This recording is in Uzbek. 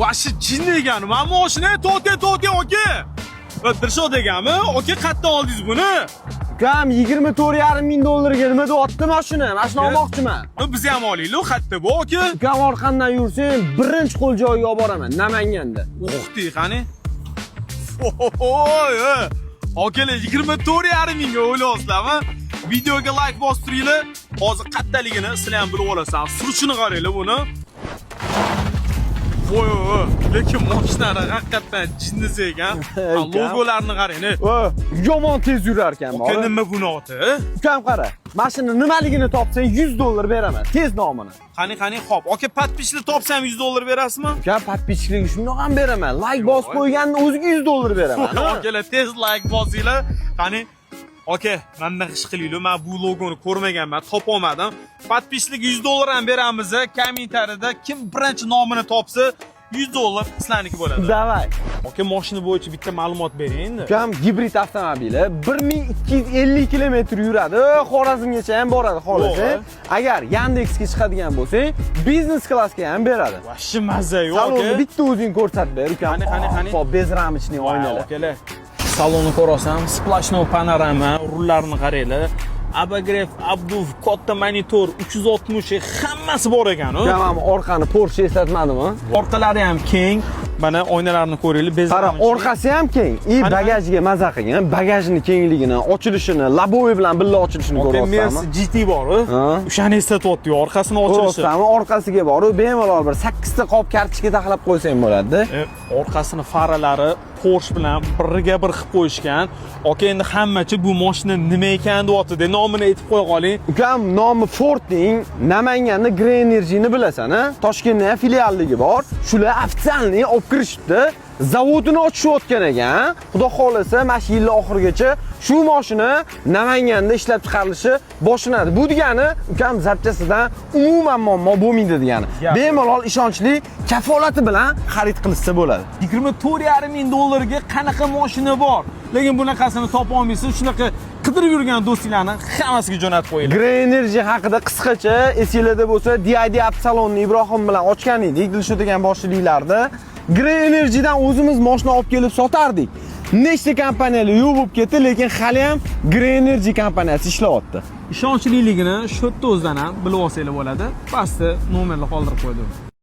Vashi jin degani. Mana mashina to'te aka. Va Dilshod deganmi? Aka qayerdan oldingiz buni? Ukam 24,5 ming dollarga nima deyapti mashina? Mashina olmoqchiman. Biz ham olaylik, qayerda bu aka? Ukam orqamdan yursang, birinchi qo'l joyiga olib boraman, Namanganda. O'xti qani? Oy. Akalar 24,5 mingga o'ylayapsizlarmi? Videoga like bostiringlar. Hozir qayerdaligini sizlar ham bilib olasizlar. Surishini qaranglar buni. Voy, lekin mashinalar haqiqatan jinnisi ekan. Logolarni qarang. Yomon tez yurar ekan. Aka nima buni oti? Ukam qara, mashina nimaligini topsang 100 dollar beraman, tez nomini. Qani, xo'p. Aka podpishli topsam 100 dollar berasizmi? Ukam podpishchilik shundoq ham beraman. Like bosib qo'yganning o'ziga 100 dollar beraman. Akalar tez like bosinglar. Qani, aka, mendan ish qilinglar. Men bu logoni ko'rmaganman, topa olmadim. Podpishlik 100 dollar ham beramiz. Kommentariyada kim birinchi nomini topsa 100 dollar sizlarniki bo'ladi. Davay. Aka, mashina bo'yicha bitta ma'lumot bering endi. Ukam gibrid avtomobili 1250 km yuradi, Xorazmgacha ham boradi xohlasa. Agar Yandexga chiqadigan bo'lsang, biznes klassga ham beradi. Vashi mazza yo'q aka. Salonni bitta o'zing ko'rsatib ber, ukam. Qani. Xo'p, bezramichning oynalar. Akalar, salonni ko'rasam, splashnoy panorama, rullarni qaranglar. Abagrev, Abduf, katta monitor, 360 hammasi bor ekan. Ukam orqani Porsche eslatmadimi? Orqalari ham keng. Mana oynalarni ko'ringlar, bezramichli. Qara, orqasi ham keng. Bagajiga maza qilgan. Bagajning kengligini, ochilishini, labovi bilan birga ochilishini ko'ryapsizmi? Mercedes GT bor. O'shani eslatyapti, orqasini ochilishi. Ko'ryapsizmi? Orqasiga bor, bemalol bir 8 ta qop kartochka taxlab qo'ysang bo'ladi. Orqasini faralari Porsche bilan birga bir qilib qo'yishgan. Aka, endi hammachi bu mashina nima ekan deyapti, nomini aytib qo'ya qoling. Ukam, nomi Fordning Namanganda Green Energy'ni bilasan-a? Toshkentda ham filialligi bor. Shular ofitsialniy olib kirishibdi. Zavodini ochishayotgan ekan. Xudo xolasa, mana shu yil oxirigacha shu mashina Namanganda ishlab chiqarilishi boshlanadi. Bu degani, ukam zapchasidan umuman muammo bo'lmaydi degani. Bemalol ishonchli kafolati bilan xarid qilsa bo'ladi. 24,5 ming dollarga qanaqa mashina bor? Lekin bunaqasini topa olmaysiz. Shunaqa qidirib yurgan do'stlarni hammasiga jo'natib qo'yinglar. Green Energy haqida qisqacha esingizda bo'lsa, DID salonni Ibrohim bilan ochgan edik, Dilshod degan boshchiliklarda. Green Energy'dan o'zimiz mashina olib kelib sotardik. Nechta kompaniyalar yo'q bo'lib ketdi, lekin hali ham Green Energy kompaniyasi ishlayapti. Ishonchliligini shu yerda o'zidan ham bilib olsanglar bo'ladi. Pastda nomerni qoldirib qo'ydim.